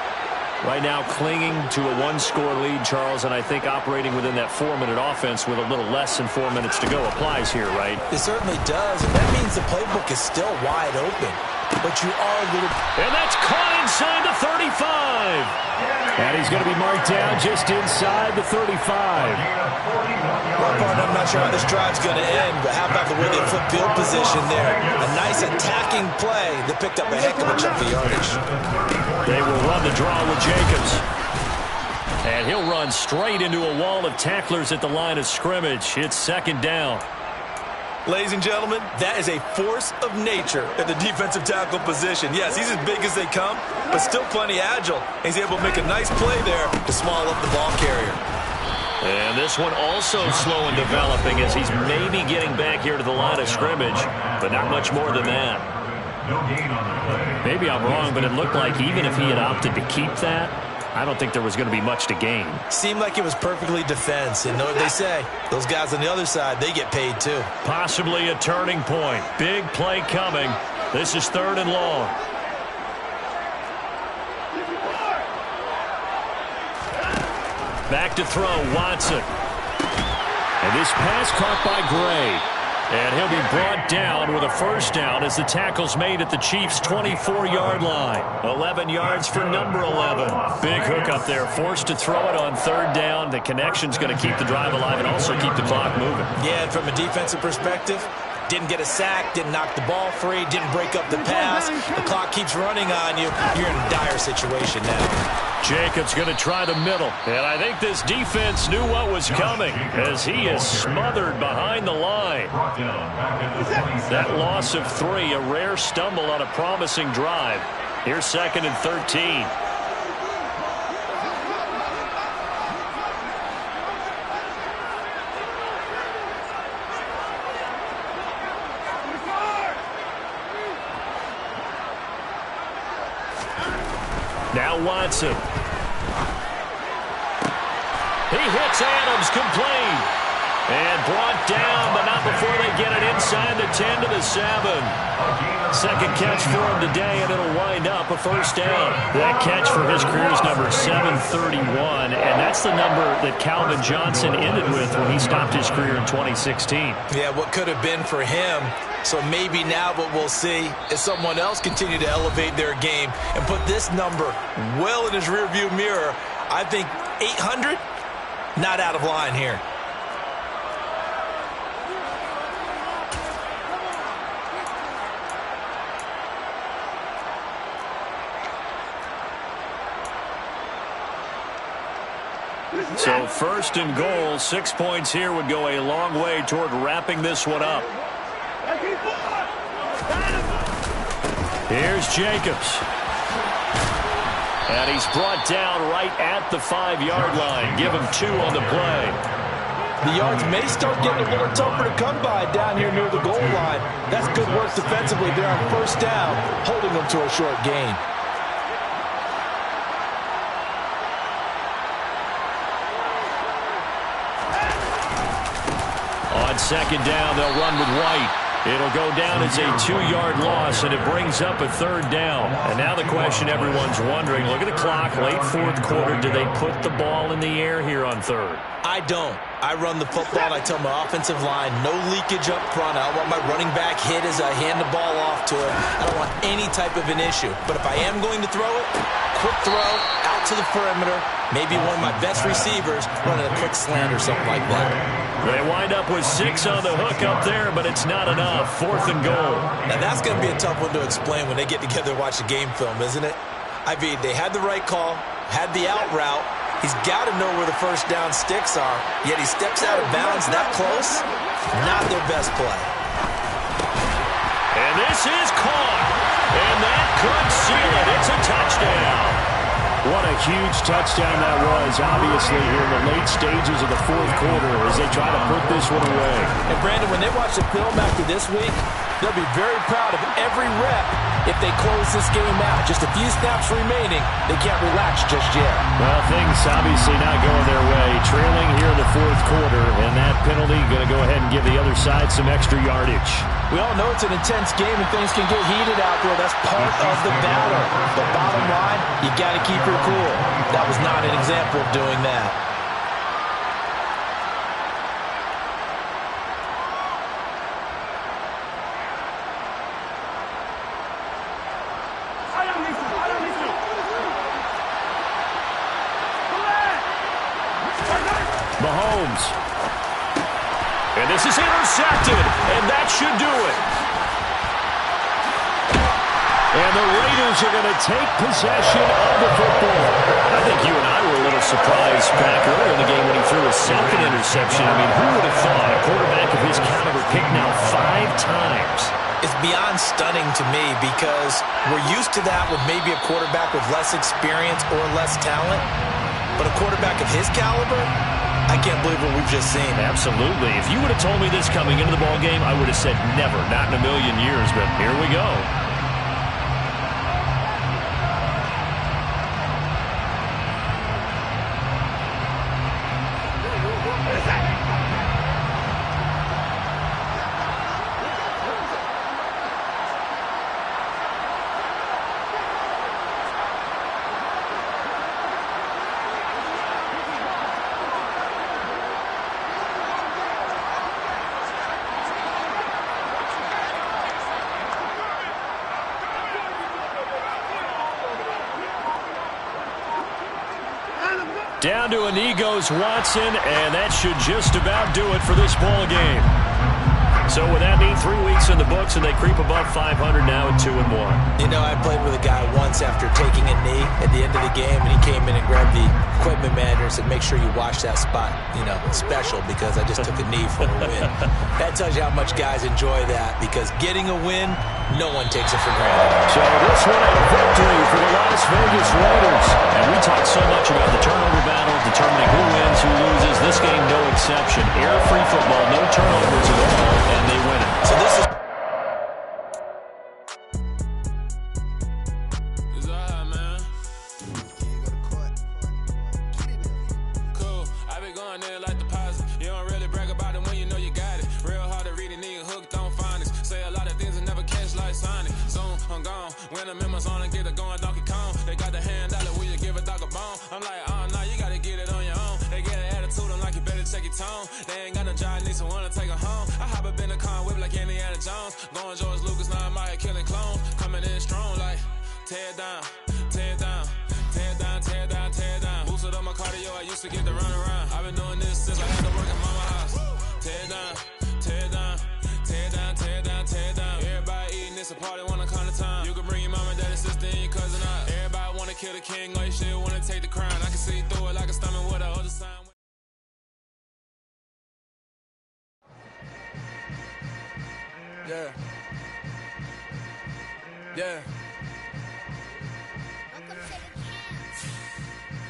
Right now clinging to a 1-score lead, Charles, and I think operating within that 4-minute offense with a little less than 4 minutes to go applies here, right? It certainly does, and that means the playbook is still wide open. But you are a little... And that's caught inside the 35. And he's going to be marked down just inside the 35. Well, partner, I'm not sure how this drive's going to end, but how about the way they flip field position there? A nice attacking play that picked up a heck of a chunk of yardage. They will run the draw with Jacobs. And he'll run straight into a wall of tacklers at the line of scrimmage. It's 2nd down. Ladies and gentlemen, that is a force of nature at the defensive tackle position. Yes, he's as big as they come, but still plenty agile. He's able to make a nice play there to small up the ball carrier. And this one also slow in developing as he's maybe getting back here to the line of scrimmage, but not much more than that. Maybe I'm wrong, but it looked like even if he had opted to keep that, I don't think there was going to be much to gain. Seemed like it was perfectly defense. And know what they say? Those guys on the other side, they get paid too. Possibly a turning point. Big play coming. This is 3rd and long. Back to throw, Watson. And this pass caught by Gray. And he'll be brought down with a 1st down as the tackle's made at the Chiefs' 24-yard line. 11 yards for number 11. Big hook up there, forced to throw it on 3rd down. The connection's going to keep the drive alive and also keep the clock moving. Yeah, and from a defensive perspective, didn't get a sack, didn't knock the ball free, didn't break up the pass. The clock keeps running on you. You're in a dire situation now. Jacobs going to try the middle. And I think this defense knew what was coming as he is smothered behind the line. That loss of 3, a rare stumble on a promising drive. Here's 2nd and 13. Now Watson. He hits Adams, complete. And brought down, but not before they get it inside the 10 to the 7. 2nd catch for him today, and it'll wind up a 1st down. That catch for his career is number 731, and that's the number that Calvin Johnson ended with when he stopped his career in 2016. Yeah, what could have been for him. So maybe now what we'll see is someone else continue to elevate their game and put this number well in his rearview mirror. I think 800, not out of line here. So 1st and goal, 6 points here would go a long way toward wrapping this one up. Here's Jacobs. And he's brought down right at the 5-yard line. Give him 2 on the play. The yards may start getting a little tougher to come by down here near the goal line. That's good work defensively there on 1st down, holding them to a short gain. On 2nd down, they'll run with White. It'll go down as a 2-yard loss, and it brings up a 3rd down. And now the question everyone's wondering, look at the clock, late 4th quarter, do they put the ball in the air here on 3rd? I don't. I run the football, and I tell my offensive line, no leakage up front. I don't want my running back hit as I hand the ball off to him. I don't want any type of an issue. But if I am going to throw it, quick throw, out to the perimeter, maybe one of my best receivers running a quick slant or something like that. They wind up with 6 on the hook up there, but it's not enough. 4th and goal. Now, that's going to be a tough one to explain when they get together and watch the game film, isn't it? I mean, they had the right call, had the out route. He's got to know where the 1st down sticks are, yet he steps out of bounds that close. Not their best play. And this is caught. And that could seal it. It's a touchdown. What a huge touchdown that was, obviously, here in the late stages of the fourth quarter as they try to put this one away. And, Brandon, when they watch the film after this week, they'll be very proud of every rep if they close this game out. Just a few snaps remaining. They can't relax just yet. Well, things obviously not going their way. Trailing here in the fourth quarter, and that penalty going to go ahead and give the other side some extra yardage. We all know it's an intense game and things can get heated out there. That's part of the battle. But bottom line, you got to keep your cool. That was not an example of doing that. Mahomes. And this is intercepted, and that should do it. And the Raiders are going to take possession of the football. I think you and I were a little surprised back earlier in the game when he threw a second interception. I mean, who would have thought a quarterback of his caliber picked now 5 times? It's beyond stunning to me because we're used to that with maybe a quarterback with less experience or less talent. But a quarterback of his caliber, I can't believe what we've just seen. Absolutely. If you would have told me this coming into the ballgame, I would have said never, not in a million years, but here we go. Down to a knee goes Watson, and that should just about do it for this ball game. So would that mean 3 weeks in the books, and they creep above 500 now at 2-1? You know, I played with a guy once after taking a knee at the end of the game, and he came in and grabbed the equipment manager and said, make sure you wash that spot, you know, special, because I just took a knee for a win. That tells you how much guys enjoy that, because getting a win, no one takes it for granted. So this one a victory for the Las Vegas Raiders. And we talked so much about the turnover battle, determining who wins, who loses. This game, no exception. Air-free football, no turnovers at all, and they win it. So this is... They ain't got no job, need someone to take her home. I hop up in the car, whip like Indiana Jones. Going George Lucas, now I'm out here killing clones. Coming in strong like, tear down, tear down, tear down, tear down, tear down. Boosted up my cardio, I used to get to run around. I've been doing this since I had to work at mama house. Tear down, tear down, tear down, tear down, tear down. Everybody eating, it's a party, wanna come to time. You can bring your mama, daddy, sister, and your cousin out. Everybody wanna kill the king, or you shit wanna take the crown. I can see through it like a stomach with the other sign. Yeah. Yeah.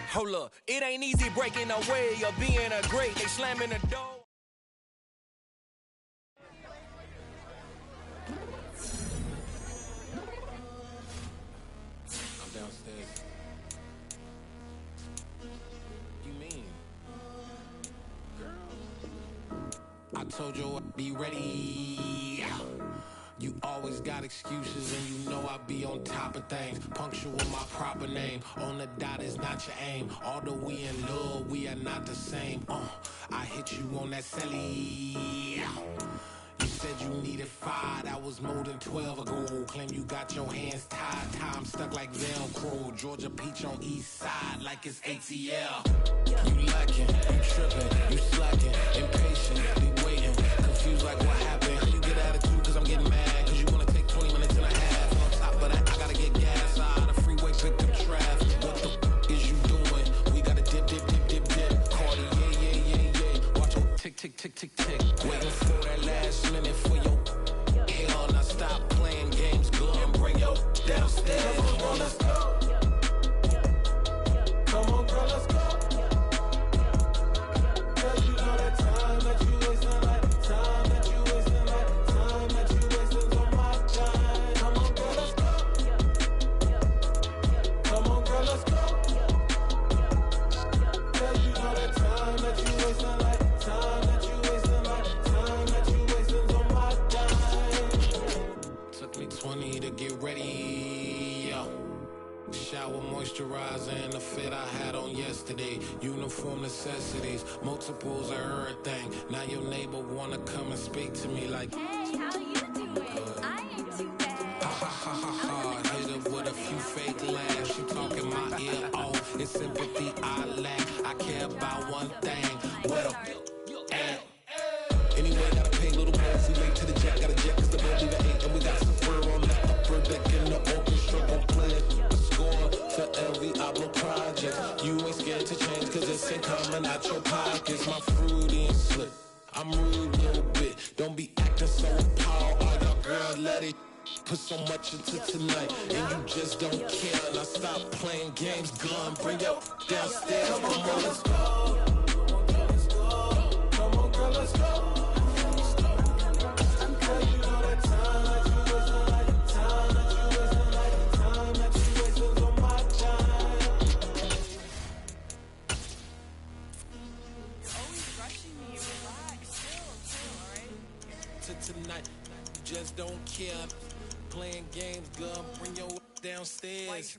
Hold up. It ain't easy breaking away or being a great. They slamming the door. I'm downstairs. You mean? Girl. I told you I'd be ready. You always got excuses and you know I be on top of things. Punctual my proper name. On the dot is not your aim. Although we in love, we are not the same. I hit you on that celly. You said you needed 5, that was more than 12 ago. Claim you got your hands tied, time stuck like Velcro. Georgia peach on east side like it's ATL. You lacking, you tripping, you slacking, impatient, be waiting, confused like what happened. You get attitude cause I'm getting mad, cause you wanna take 20 minutes and a half. On top of that, I gotta get gas out of the freeway, pick up traffic. What the is you doing? We gotta dip, dip, dip, dip, dip. Cardi, yeah. Watch your tick, tick, tick, tick, tick. Waiting for that last minute for your hell, now stop playing. yesterday. Uniform necessities, multiples of everything. Now your neighbor wanna come and speak to me like, hey, how you doing? I ain't too bad. ha ha ha ha ha. Hit her with a few fake laughs. She talking my ear off. It's sympathy I lack. I care about one thing. What up? Anyway, gotta pay little more. We late to the jack, got a jet, cause the bell leave at 8. And we got some fur on the upper deck in the orchestra. Gon' play a score to LV Ablo project. You ain't scared to change, cause it's ain't coming out your pockets. My fruity and slip. I'm rude a little bit. Don't be acting so appalled. All y'all girls let it put so much into tonight, and you just don't care. Now stop playing games, gun, bring your downstairs. Come on, girl, let's go. Come on, girl, let's go. Tonight, you just don't care. Playing games, girl, bring your downstairs.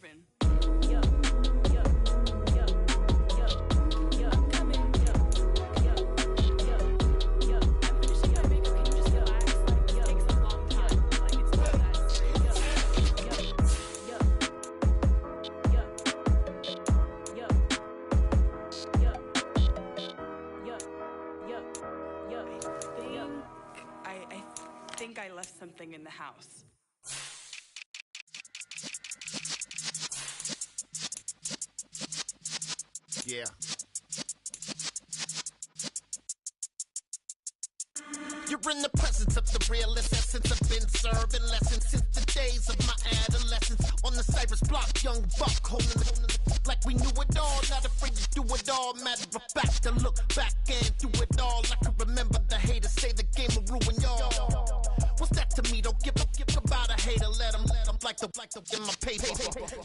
I think I left something in the house. Yeah. You're in the presence of the realest essence. I've been serving lessons since the days of my adolescence. On the Cypress block, young buck holding the like we knew it all. Not afraid to do it all. Matter of fact, to look back and do it all. I can remember the haters say the game will ruin y'all. What's that to me? Don't give about a hater. Let them like the in my paper.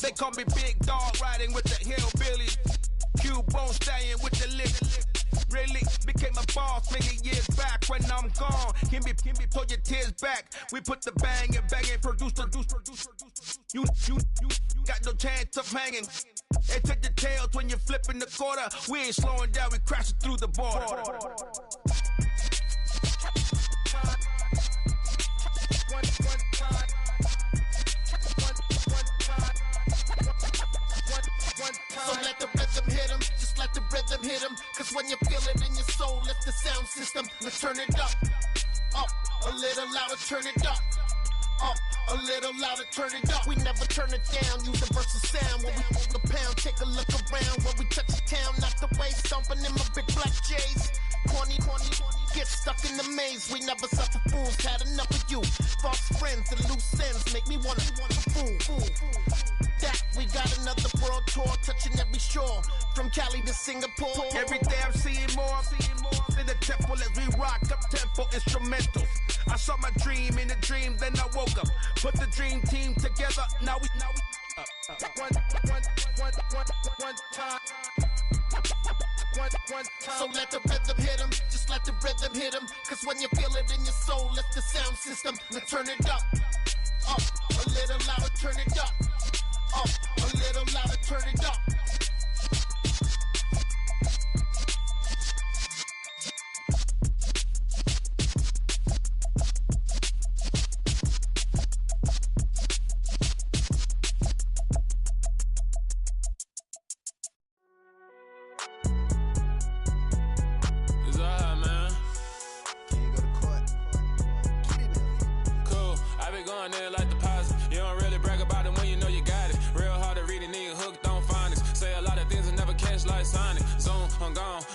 They call me Big Dog, riding with the hillbilly. Cubone staying with the lift. Really became a boss many years back. When I'm gone, can be pull your tears back. We put the bang and produce. You got no chance of hanging. They take the tails when you're flipping the quarter. We ain't slowing down, we crashing through the border. So let the rhythm hit him, just let the rhythm hit him. Cause when you feel it in your soul, lift the sound system. Let's turn it up, a little louder, turn it up, a little louder, turn it up. We never turn it down, universal sound. When we hold the pound, take a look around. When we touch the town, not the way, stomping in my big black J's. Corny, get stuck in the maze. We never suffer fools, had enough of you. False friends and loose ends make me wanna fool. That we got another world tour, touching every shore, from Cali to Singapore. Every day I'm seeing more in the temple as we rock up tempo instrumentals. I saw my dream in a dream, then I woke up. Put the dream team together, now we one time. So let the rhythm hit him, just let the rhythm hit him. Cause when you feel it in your soul, lift the sound system. Now turn it up, a little louder, turn it up, a little louder, turn it up.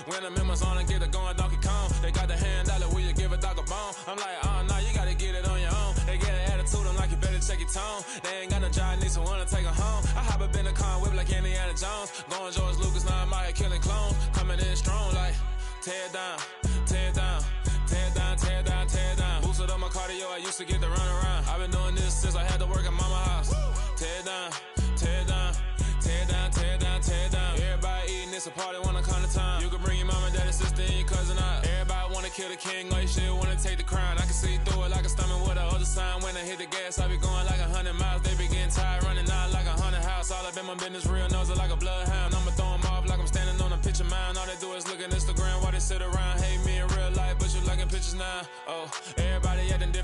When I'm in my zone and get it going Donkey Kong. They got the hand dollar, will you give a dog a bone? I'm like, oh no, you gotta get it on your own. They get an attitude, I'm like, you better check your tone. They ain't got no job, need someone to take her home. I hop up in the car, whip like Indiana Jones. Going George Lucas, now I'm out here killing clones. Coming in strong like, tear down, tear down, tear down, tear down, tear down. Boosted up my cardio, I used to get to run around. I've been doing this since I had to work at mama house. Tear down, tear down, tear down, tear down, tear down. Everybody eating, it's a party when I come to time. You can bring your mama, daddy, sister, and your cousin out. Everybody wanna kill the king, or you shit wanna take the crown. I can see through it like a stomach with a other sign. When I hit the gas, I be going like 100 miles. They be getting tired, running out like 100 house. All up in my business, real nose like a bloodhound. I'ma throw 'em off like I'm standing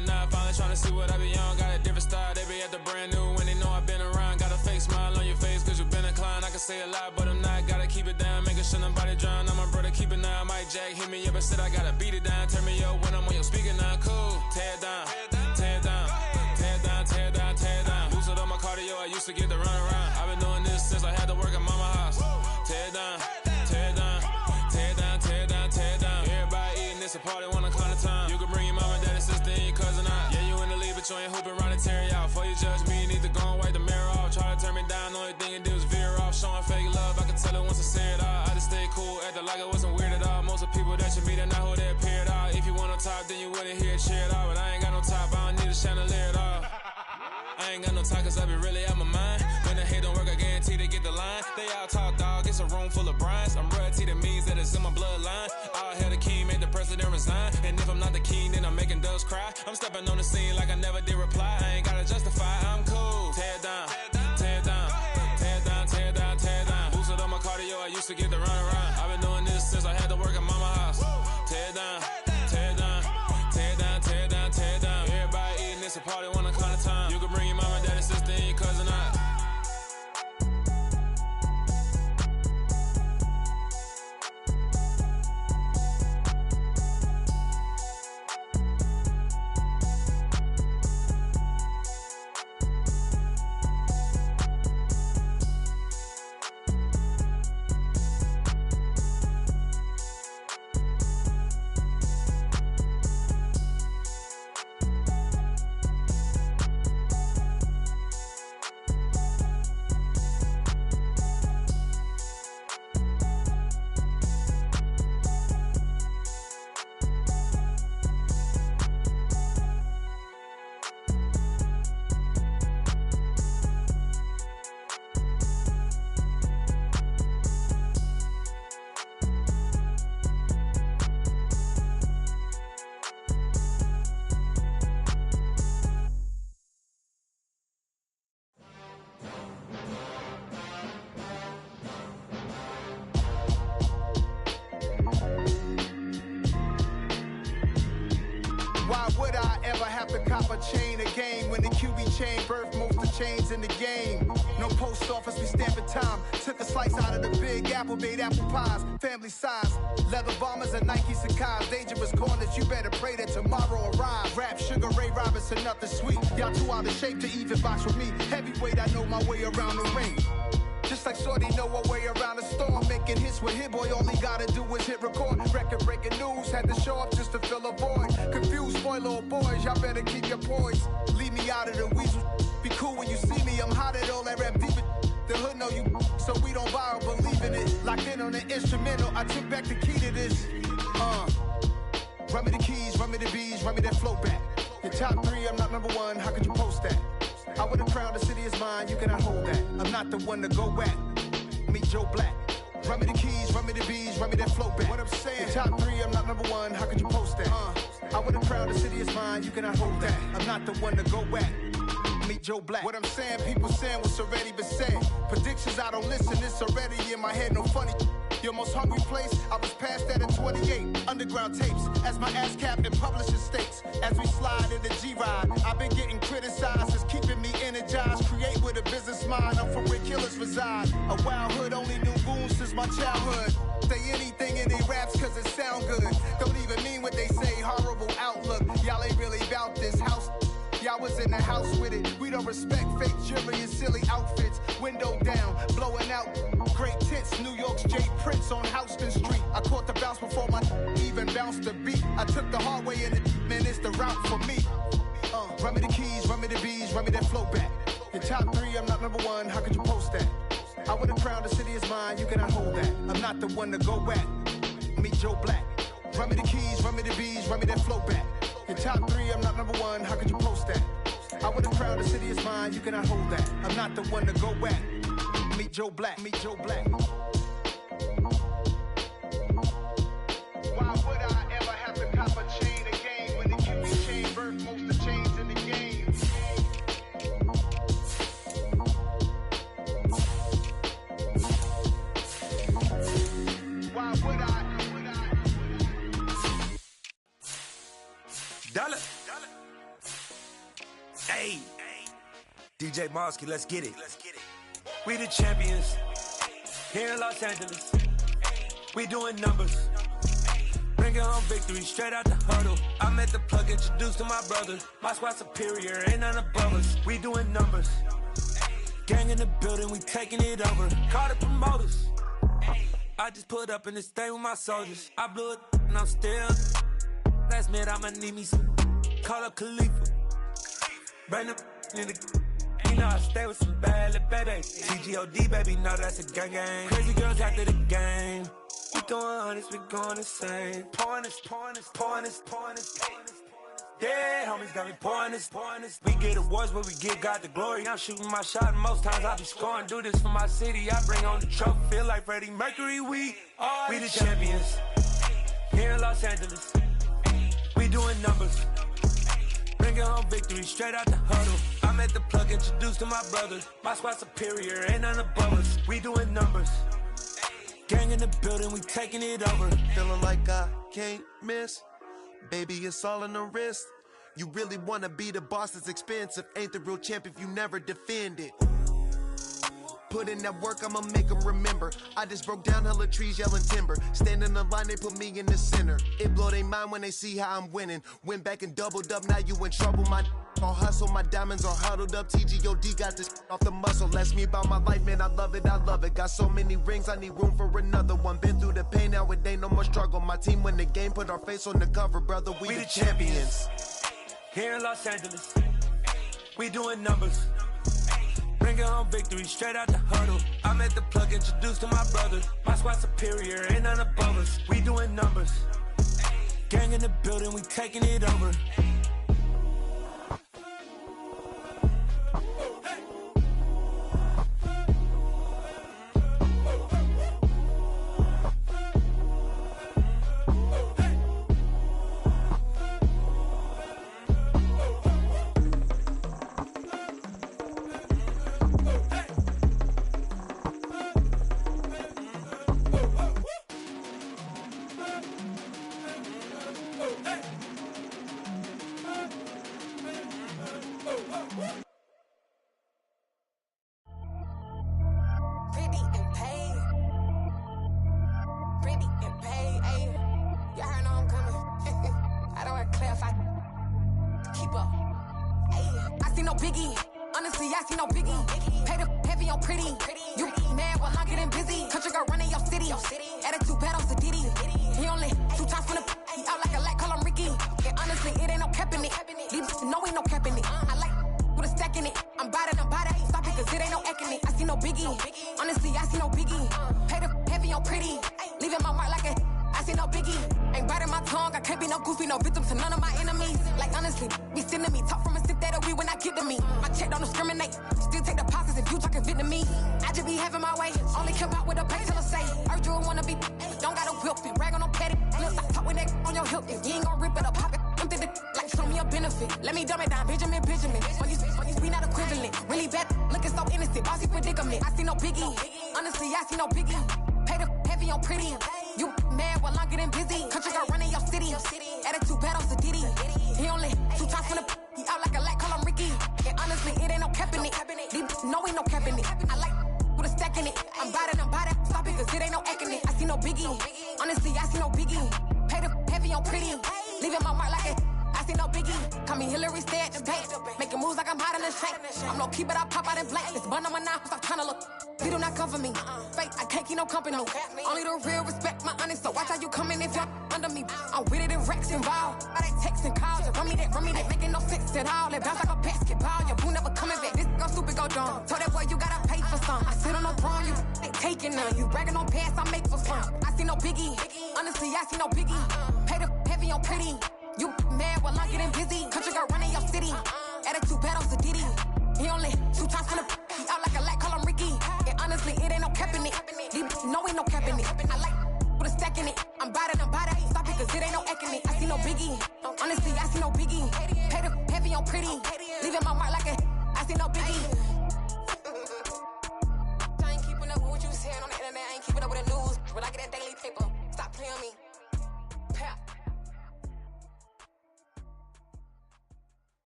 different now, finally trying to see what I be on. Got a different style, they be at the brand new when they know I've been around. Got a fake smile on your face cause you've been inclined. I can say a lot, but I'm not. Gotta keep it down, making sure nobody drown. I'm my brother, keep it down. Mike Jack hit me up and said I gotta beat it down. Turn me up when I'm on your speaker now. Cool, tear it down, tear it down, tear it down, tear it down, tear it down. Lose it on my cardio, I used to get the run around. I've been doing this since I had to work at mama house. Tear it down, tear it down, tear it down, tear it down, tear it down. Everybody eating this a party, one o'clock of time. You can bring your mama, daddy, sister, and your cousin out. Yeah, you in the lead, but you ain't hooping around and tear you out. Before you judge me, you need to go and wipe the mirror off. Try to turn me down, the only thing you did was veer off. Showing fake love, I can tell it once I say it all. I just stay cool, acting like I wasn't weird at all. Most of the people that you meet are not who they appear at all. If you want on top, then you wouldn't hear it cheer at all. But I ain't got no top, I don't need a chandelier at all. I ain't got no time cause I be really out my mind. When the hate don't work, I guarantee they get the line. They all talk dog, it's a room full of Bryans. I'm royalty, that means that it's in my bloodline. All hell the king, made the president resign. And if I'm not the king, then I'm making doves cry. I'm stepping on the scene like I never did reply. I ain't gotta justify, I'm cool. Tear it down, tear it down, tear it down, tear it down, tear it down. Boosted on my cardio, I used to get the run around. I've been doing this since I had to work at mama house. Tear it down, tear it down, tear it down, tear it down, tear it down. Everybody eating this a party, one o'clock of time. You can bring your mama, daddy, sister, and your cousin out. Why would I ever have to cop a chain again when the QB chain birthed most of the chains in the game? No post office, we stamping time. Took a slice out of the big apple, made apple pies, family size. Leather bombers and Nike Sacai's. Dangerous corners, you better pray that tomorrow arrives. Rap, Sugar Ray Robinson, nothing sweet. Y'all too out of shape to even box with me. Heavyweight, I know my way around the ring. Just like Shorty know her way around the storm. Making hits with Hit Boy, all he gotta do is hit record. Record breaking news, had to show up just to fill a void. Confused, spoiler boys, y'all better keep your poise. Leave me out of the weasel. Be cool when you see me, I'm hot at all that rap deep. The hood know you, so we don't borrow, believe in it. Locked in on the instrumental, I took back the key to this. Run me the keys, run me the bees, run me that flow back. Your top three, I'm not number one, how could you post that? I would have crowned the city is mine, you cannot hold that. I'm not the one to go at. Meet Joe Black. Run me the keys, run me the bees, run me that flow back. What I'm saying, your top three, I'm not number one, how could you post that? I would have crowned the city is mine, you cannot hold that. I'm not the one to go at. Meet Joe Black. What I'm saying, people saying what's already been said. Predictions, I don't listen, it's already in my head, no funny. Your most hungry place, I was past that in 28. Underground tapes, as my ass cap in publishing states. As we slide in the G-Ride, I've been getting criticized, it's keeping me energized. Create with a business mind, I'm from where killers reside. A wild hood, only knew goons since my childhood. Say anything in they raps cause it sound good. Don't even mean what they say, horrible outlook. Y'all ain't really about this house. Y'all was in the house with it. We don't respect fake jewelry and silly outfits. Window down, blowing out. Great tits, New York's J. Prince on Houston Street. I caught the bounce before my even bounced the beat. I took the hard way in it, man, it's the route for me. Run me the keys, run me the bees, run me that flow back. Your top three, I'm not number one, how could you post that? I would have crowned the city is mine, you cannot hold that. I'm not the one to go at. Meet Joe Black. Run me the keys, run me the bees, run me that flow back. Your top three, I'm not number one, how could you post that? I would have crowned the city is mine, you cannot hold that. I'm not the one to go at. Meet Joe Black, meet Joe Black. Why would I ever have to cop a chain again when the QB chain birthed most of the chains in the game? Why would I? Dollar. DJ Mosky, let's get it. We the champions here in Los Angeles. We doing numbers. Bringing home victory straight out the huddle. I'm at the plug, introduced to my brother. My squad superior, ain't none above us. We doing numbers. Gang in the building, we taking it over. Call the promoters. I just put up in this thing with my soldiers. I blew it and I'm still. Last minute I'ma need me some. Call up Khalifa. Bring them in the. You know I stay with some bad little baby. TGOD baby, know that's a gang gang. Crazy girls after the game. We going honest, we going insane. Pouring this. Yeah, homies got me pouring this. We get awards, but we give God the glory. I'm shooting my shot, and most times I be scoring. Do this for my city, I bring on the trophy. Feel like Freddie Mercury, we the champions. Here in Los Angeles, we doing numbers. Bringing home victory straight out the huddle. I'm at the plug, introduced to my brother. My squad superior, ain't none above us. We doing numbers. Gang in the building, we taking it over. Feeling like I can't miss. Baby, it's all in the wrist. You really wanna be the boss, it's expensive. Ain't the real champ if you never defend it. Put in that work, I'ma make them remember. I just broke down hella trees, yelling timber. Stand in the line, they put me in the center. It blow their mind when they see how I'm winning. Went back and doubled up, now you in trouble. My all hustle, my diamonds are huddled up. TGOD got this off the muscle. Ask me about my life, man, I love it. Got so many rings, I need room for another one. Been through the pain, now it ain't no more struggle. My team win the game, put our face on the cover, brother. We the champions. Here in Los Angeles, we doing numbers. Bringing home victory straight out the huddle. I'm at the plug, introduced to my brother. My squad superior, ain't none above us. We doing numbers. Gang in the building, we taking it over.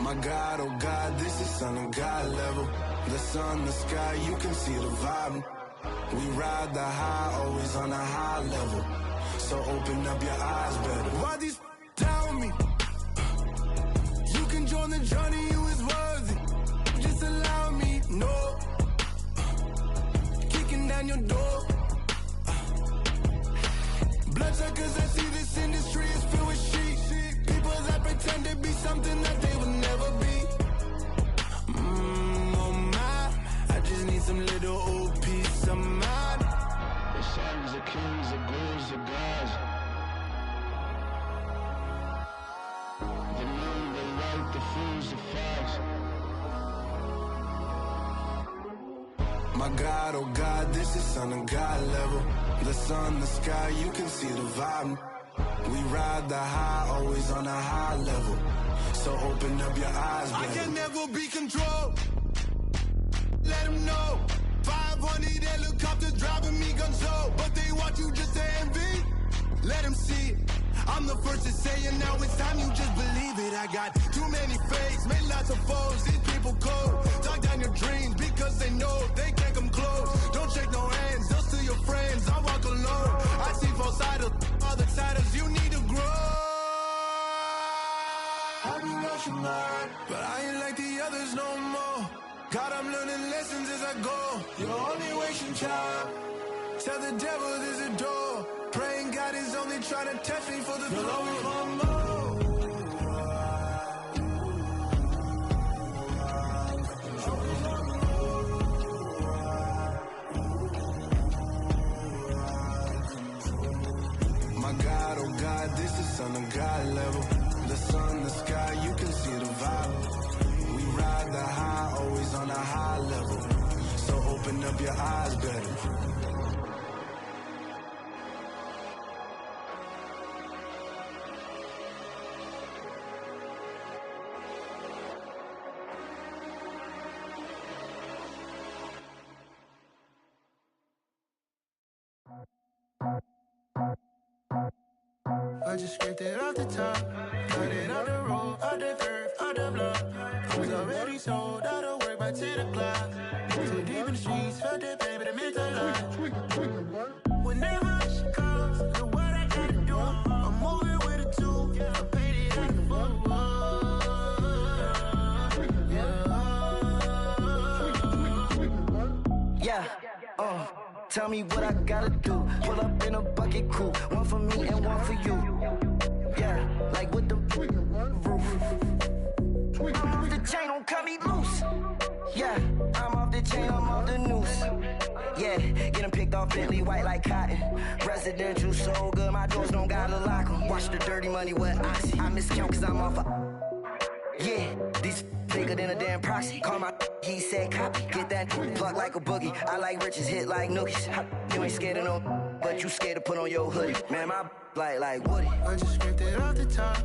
My God, oh God, this is Son of God level. The sun, the sky, you can see the vibe. We ride the high, always on a high level. So open up your eyes better. Why these tell me? You can join the journey, you is worthy. Just allow me, no. Kicking down your door. Bloodsuckers, I see this industry is filled with sheep. People that pretend to be something that they will never be. Oh my, I just need some little old peace of mind. The sons of kings, the ghouls, the gods. The moon, the light, the fools, the facts. My God, oh God, this is Son of God level. The sun, the sky, you can see the vibe. We ride the high, always on a high level. So open up your eyes, baby. I can never be controlled. Let them know. 500 helicopters driving me gonzo. But they want you just to envy. Let them see it. I'm the first to say it, now it's time you just believe it. I got too many fakes, made lots of foes. These people cold. Talk down your dreams because they know they can't come close. Don't shake no hands, they'll steal your friends. I walk alone. I see false idols, other siders. You need to grow. I be rushing hard, but I ain't like the others no more. God, I'm learning lessons as I go. You're only wasting time. Tell the devil there's a door. Praying God is only trying to touch me for the throne. My God, oh God, this is Son of God level. The sun, the sky, you can see the vibe. We ride the high, always on a high level. So open up your eyes better. I just scraped it off the top, cut it off the road, off the curve, off the block. I was already sold out of work by 10 o'clock. Too deep in the streets, felt that pain, but it meant a lot. Whenever she calls, know what I gotta do. I'm moving with a two, I paid it out of full. Yeah, tell me what I gotta do. Pull up in a bucket crew, one for me and one for you. Yeah, like with the roof. I'm off the chain, don't cut me loose. Yeah, I'm off the chain, I'm off the noose. Yeah, getting picked off Bentley white like cotton. Residential so good, my doors don't gotta lock 'em. Watch the dirty money with Oxy. I miscount cause I'm off yeah, these bigger than a damn proxy. Call my he said copy. Get that plug like a boogie. I like riches, hit like nookies. You ain't scared of no, but you scared to put on your hoodie. Man, my like Woody. I just scraped it off the top,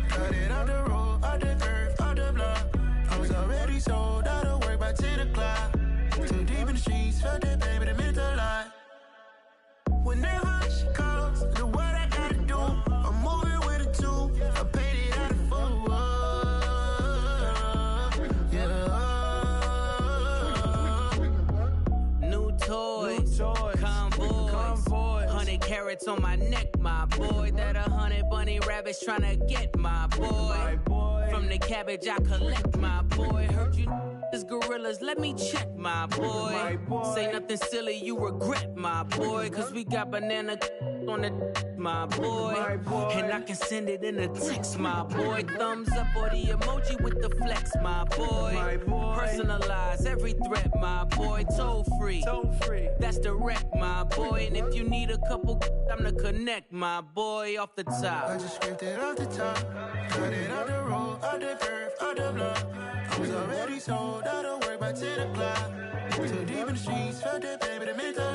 cut it off the road, off the curve, off the block. I was already sold out of work by 10 o'clock. Too deep in the streets, felt that baby, it meant a lot. Whenever she calls, know what I gotta do. I'm moving with a two, I paid it out of full. Toys, convoys, 100 carats on my neck, my boy. That 100 bunny rabbits tryna get my boy. From the cabbage I collect, my boy. Heard you is gorillas, let me check, my boy. Say nothing silly, you regret, my boy. Cause we got banana on the my boy. And I can send it in a text, my boy. Thumbs up or the emoji with the flex, my boy. Personalize every threat, my boy. Toll free. That's direct, my boy. And if you need a couple, I'm the connect, my boy. Off the top. I just scraped it off the top, cut it off the road, off the curve, off the block. I was already sold out of work by 10 o'clock. Too deep in the streets, felt that baby, it meant a